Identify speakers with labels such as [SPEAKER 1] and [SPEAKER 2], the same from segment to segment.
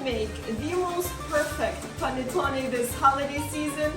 [SPEAKER 1] make the most perfect panettone this holiday season,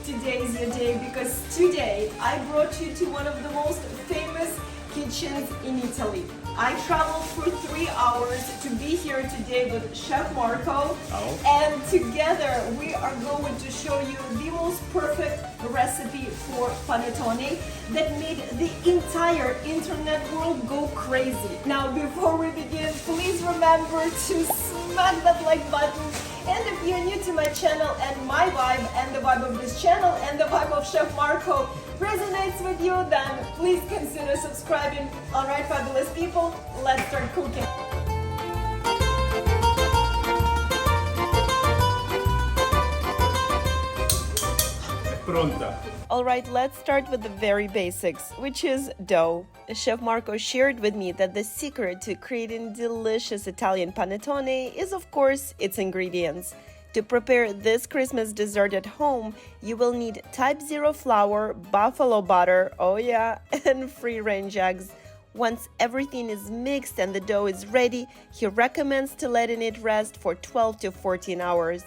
[SPEAKER 1] today is your day, because today I brought you to one of the most famous kitchens in Italy. I traveled for 3 hours to be here today with Chef Marco, and together we are going to show you the most perfect recipe for panettone that made the entire internet world go crazy. Now, before we begin, please remember to smack that like button, and if you're new to my channel and my vibe and the vibe of this channel and the vibe of Chef Marco resonates with you, then please consider subscribing. Alright, fabulous people, let's start cooking.
[SPEAKER 2] Pronta.
[SPEAKER 1] Alright, let's start with the very basics, which is dough. Chef Marco shared with me that the secret to creating delicious Italian panettone is, of course, its ingredients. To prepare this Christmas dessert at home, you will need type 0 flour, buffalo butter, oh yeah, and free-range eggs. Once everything is mixed and the dough is ready, he recommends to letting it rest for 12 to 14 hours.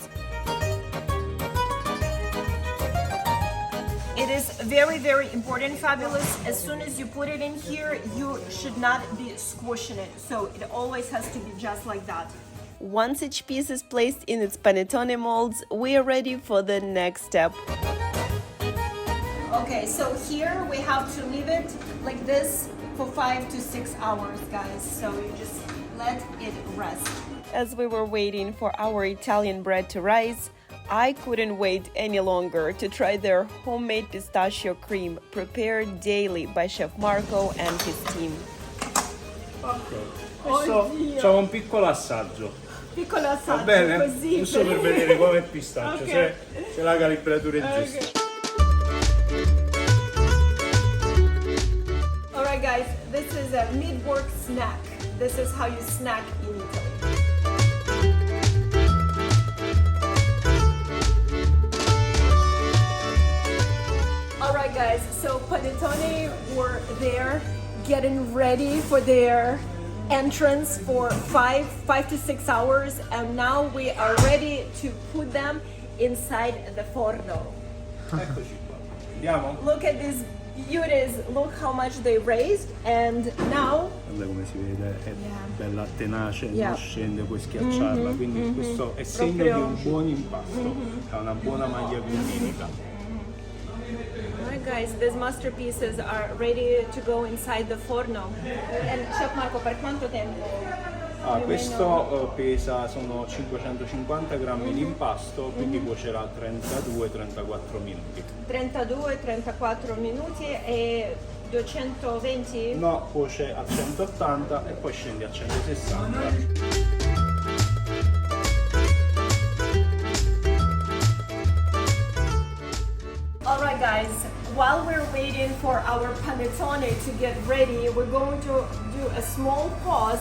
[SPEAKER 1] It is very, very important, fabulous. As soon as you put it in here, you should not be squishing it. So it always has to be just like that. Once each piece is placed in its panettone molds, we are ready for the next step. Okay, so here we have to leave it like this for 5 to 6 hours, guys. So you just let it rest. As we were waiting for our Italian bread to rise, I couldn't wait any longer to try their homemade pistachio cream prepared daily by Chef Marco and his team.
[SPEAKER 2] Adesso facciamo un piccolo assaggio.
[SPEAKER 1] Piccolo assaggio,
[SPEAKER 2] Va bene?
[SPEAKER 1] così.
[SPEAKER 2] Giusto per vedere come è il pistaccio,
[SPEAKER 1] Okay.
[SPEAKER 2] se la calibratura è giusta.
[SPEAKER 1] Alright guys, this is a mid-work snack. This is how you snack in Italy. Alright guys, so panettone were there getting ready for their entrance for 5 to 6 hours, and now we are ready to put them inside the forno.
[SPEAKER 2] Eccoci qua. Andiamo?
[SPEAKER 1] Look at these beauties, look how much they raised, and now
[SPEAKER 2] Guarda come si vede, è bella tenace,
[SPEAKER 1] Yeah.
[SPEAKER 2] non scende, puoi schiacciarla, quindi questo è segno di un buon impasto, è una buona maglia glutinica.
[SPEAKER 1] alright guys, these masterpieces are ready to go inside the forno. And Chef Marco, per quanto tempo?
[SPEAKER 2] Questo pesa, sono 550 grammi di impasto, quindi cuocerà 32-34 minuti.
[SPEAKER 1] 32-34 minuti e 220?
[SPEAKER 2] No, cuoce a 180 e poi scendi a 160.
[SPEAKER 1] Alright guys, while we're waiting for our panettone to get ready, we're going to do a small pause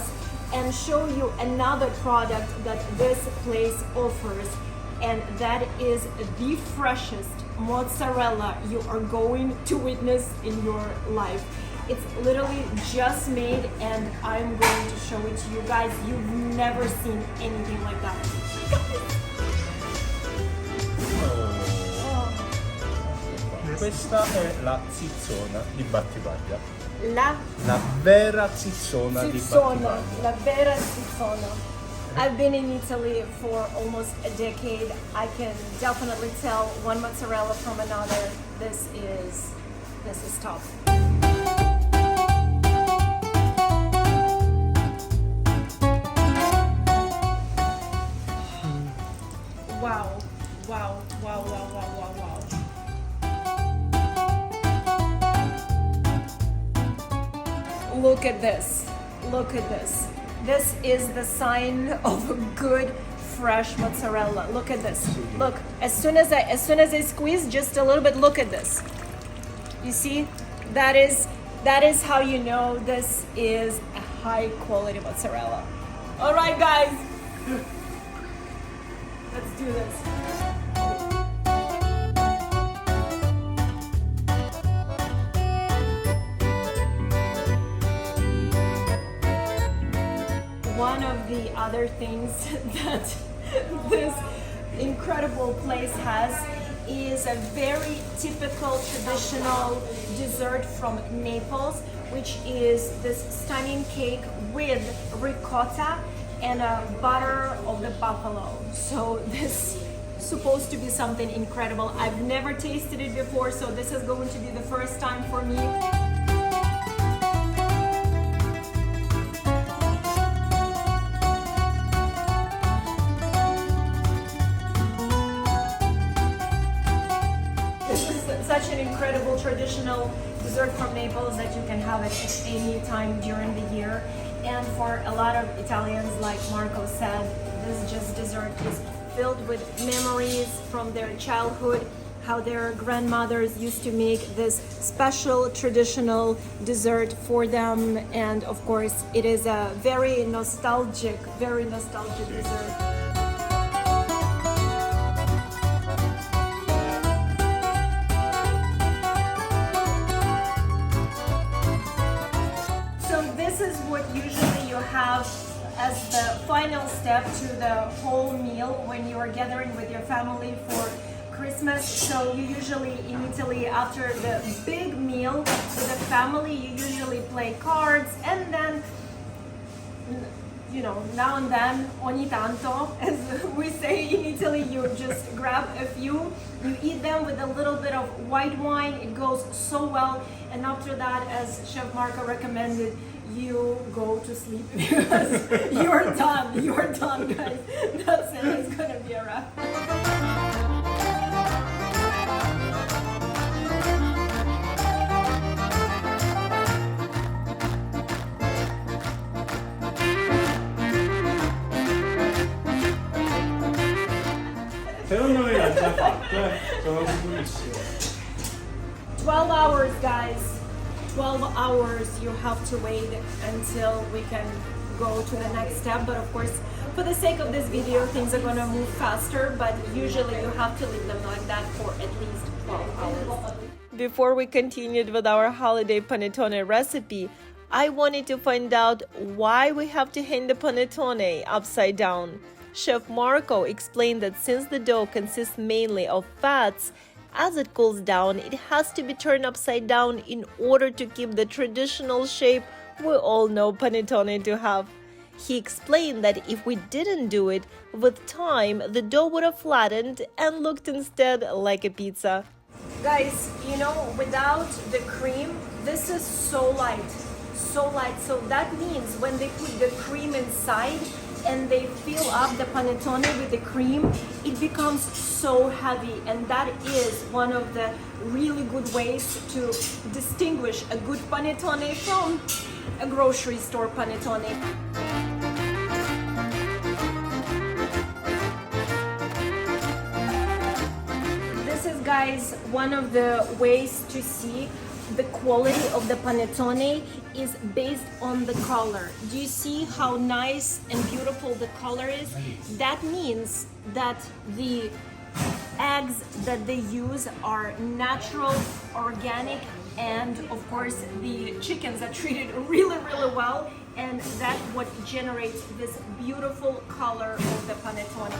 [SPEAKER 1] and show you another product that this place offers, and that is the freshest mozzarella you are going to witness in your life. It's literally just made, and I'm going to show it to you guys. You've never seen anything like that.
[SPEAKER 2] Questa è la zizzona di Battipaglia.
[SPEAKER 1] La
[SPEAKER 2] Vera zizzona di
[SPEAKER 1] zizzona,
[SPEAKER 2] Battipaglia.
[SPEAKER 1] la vera zizzona. I've been in Italy for almost a decade. I can definitely tell one mozzarella from another. This is top. Wow, wow, wow, wow, wow, wow, wow. Look at this. Look at this. This is the sign of a good fresh mozzarella. Look at this. Look, as soon as I squeeze just a little bit, look at this. You see? That is how you know this is a high quality mozzarella. All right, guys. Let's do this. One of the other things that this incredible place has is a very typical traditional dessert from Naples, which is this stunning cake with ricotta and a butter of the buffalo. So this is supposed to be something incredible. I've never tasted it before, so this is going to be the first time for me. Such an incredible traditional dessert from Naples that you can have it at any time during the year. And for a lot of Italians, like Marco said, this just dessert is filled with memories from their childhood, how their grandmothers used to make this special traditional dessert for them. And of course, it is a very nostalgic dessert. This is what usually you have as the final step to the whole meal when you are gathering with your family for Christmas. So you usually in Italy, after the big meal with the family, you usually play cards, and then, you know, now and then, ogni tanto, as we say in Italy, you just grab a few, you eat them with a little bit of white wine. It goes so well. And after that, as Chef Marco recommended, you go to sleep because you're done, guys. That's it, it's gonna be a wrap.
[SPEAKER 2] Secondo me l'ha già fatto, sono sicurissimo.
[SPEAKER 1] 12 hours, guys. 12 hours you have to wait until we can go to the next step. But of course, for the sake of this video, things are gonna move faster, but usually you have to leave them like that for at least 12 hours. Before we continued with our holiday panettone recipe, I wanted to find out why we have to hang the panettone upside down. Chef Marco explained that since the dough consists mainly of fats, as it cools down, it has to be turned upside down in order to keep the traditional shape we all know panettone to have. He explained that if we didn't do it, with time, the dough would have flattened and looked instead like a pizza. Guys, you know, without the cream, this is so light. So that means when they put the cream inside, and they fill up the panettone with the cream, it becomes so heavy, and that is one of the really good ways to distinguish a good panettone from a grocery store panettone. This is, guys, one of the ways to see the quality of the panettone is based on the color. Do you see how nice and beautiful the color is? That means that the eggs that they use are natural, organic, and of course the chickens are treated really well, and that's what generates this beautiful color of the panettone.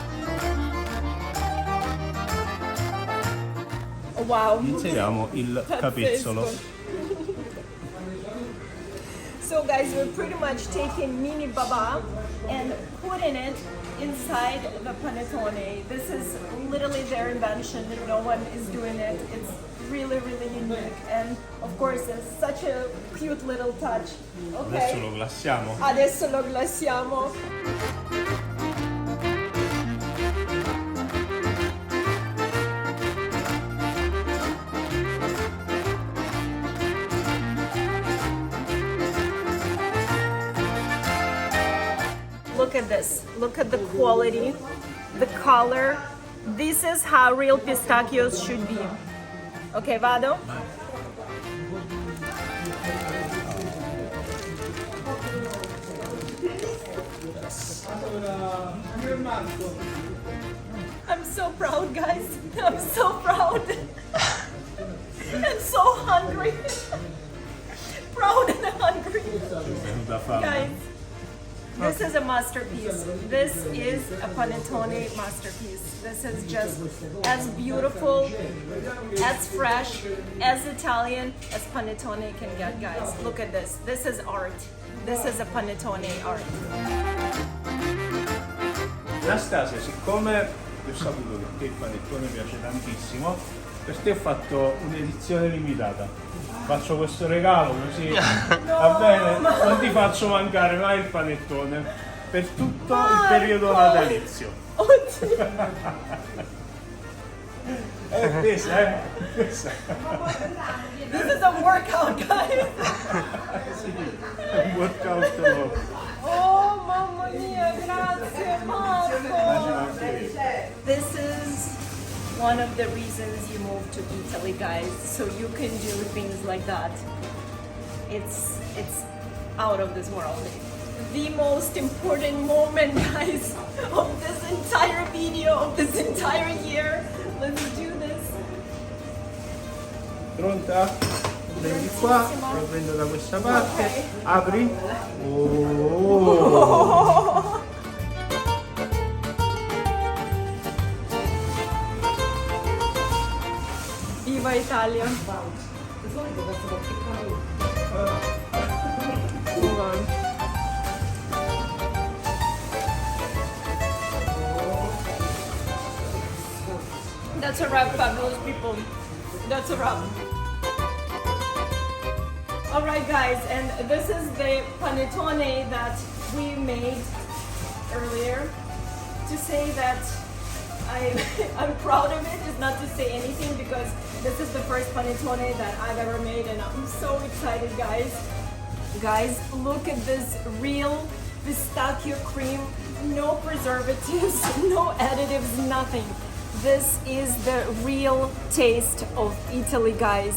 [SPEAKER 1] Wow.
[SPEAKER 2] Inseriamo il capezzolo.
[SPEAKER 1] So guys, we're pretty much taking mini baba and putting it inside the panettone. This is literally their invention. No one is doing it. It's really unique, and of course it's such a cute little touch. Okay.
[SPEAKER 2] Adesso lo glassiamo.
[SPEAKER 1] Adesso lo glassiamo. Look at this. Look at the quality, the color. This is how real pistachios should be. Okay, vado? I'm so proud, guys. I'm so proud. And so hungry. Proud and hungry. Guys, This is a masterpiece. This is a panettone masterpiece. This is just as beautiful, as fresh, as Italian as panettone can get, guys. Look at this. This is art. This is a panettone art.
[SPEAKER 2] Anastasia, siccome ho saputo che a te il panettone piace tantissimo, per te ho fatto un'edizione limitata. Faccio questo regalo così, va bene? Non ti faccio mancare mai il panettone per tutto il periodo natalizio.
[SPEAKER 1] Oddio.
[SPEAKER 2] Pesa, eh? Pesa.
[SPEAKER 1] This is a workout, guys.
[SPEAKER 2] Sì, è un workout nuovo.
[SPEAKER 1] Oh, mamma mia, grazie Marco. This is one of the reasons you moved to Italy, guys, so you can do things like that. It's out of this world. The most important moment, guys, of this entire video, of this entire year. Let's do this.
[SPEAKER 2] Pronta? Prendi qua, lo prendo da questa parte,
[SPEAKER 1] Ok.
[SPEAKER 2] apri. Oh.
[SPEAKER 1] Viva Italia. Hold on. That's a wrap, fabulous people. That's a wrap. Alright guys, and this is the panettone that we made earlier. To say that I'm proud of it is not to say anything, because this is the first panettone that I've ever made and I'm so excited, guys. Guys, look at this real pistachio cream, no preservatives, no additives, nothing. This is the real taste of Italy, guys.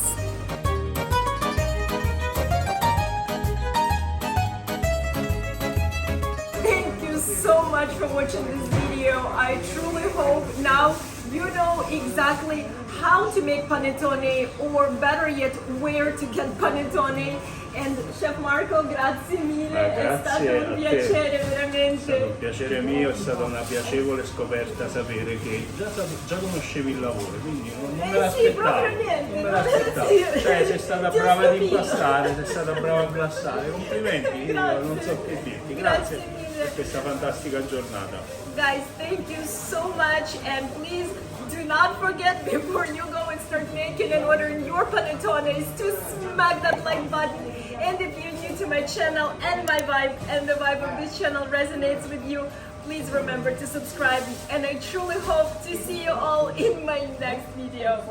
[SPEAKER 1] Thank you so much for watching this video. I truly hope now you know exactly how to make panettone, or better yet, where to get panettone. And Chef Marco, grazie mille, è stato
[SPEAKER 2] Grazie
[SPEAKER 1] un
[SPEAKER 2] a
[SPEAKER 1] piacere
[SPEAKER 2] te. È stato
[SPEAKER 1] veramente.
[SPEAKER 2] un piacere mio, è stata una piacevole scoperta sapere che già conoscevi il lavoro, quindi non me
[SPEAKER 1] Sì,
[SPEAKER 2] l'aspettavo.
[SPEAKER 1] proprio niente.
[SPEAKER 2] Non me l'aspettavo.
[SPEAKER 1] Sì.
[SPEAKER 2] Cioè, sei stata
[SPEAKER 1] Ti ho
[SPEAKER 2] brava ad
[SPEAKER 1] stupito.
[SPEAKER 2] impastare, sei stata brava a glassare. Complimenti, io
[SPEAKER 1] Grazie.
[SPEAKER 2] non so che dirti.
[SPEAKER 1] Grazie
[SPEAKER 2] Grazie
[SPEAKER 1] mille.
[SPEAKER 2] per questa fantastica giornata.
[SPEAKER 1] Guys, thank you so much, and please do not forget, before you go and start making and ordering your panettones, to smack that like button. And if you're new to my channel and my vibe and the vibe of this channel resonates with you, please remember to subscribe, and I truly hope to see you all in my next video.